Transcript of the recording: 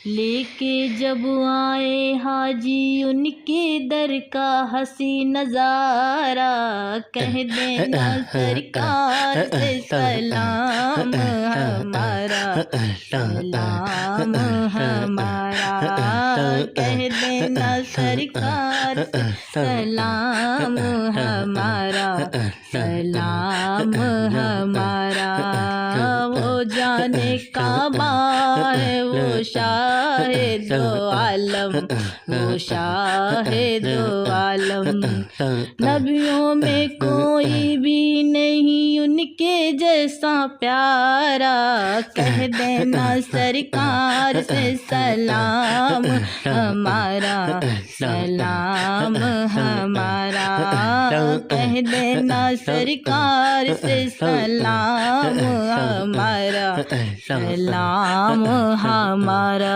لے کے جب آئے حاجی ان کے در کا حسین نظارہ، کہہ دینا سرکار سے سلام ہمارا، سلام ہمارا، کہہ دینا سرکار سے سلام ہمارا، سلام ہمارا۔ وہ جانے کعبہ ہے وہ شاہد دو عالم، وہ شاہد دو عالم، نبیوں میں کوئی بھی نہیں ان کے جیسا پیارا، کہہ دینا سرکار سے سلام ہمارا، سلام ہمارا، کہہ دینا سرکار سے سلام ہمارا، سلام ہمارا۔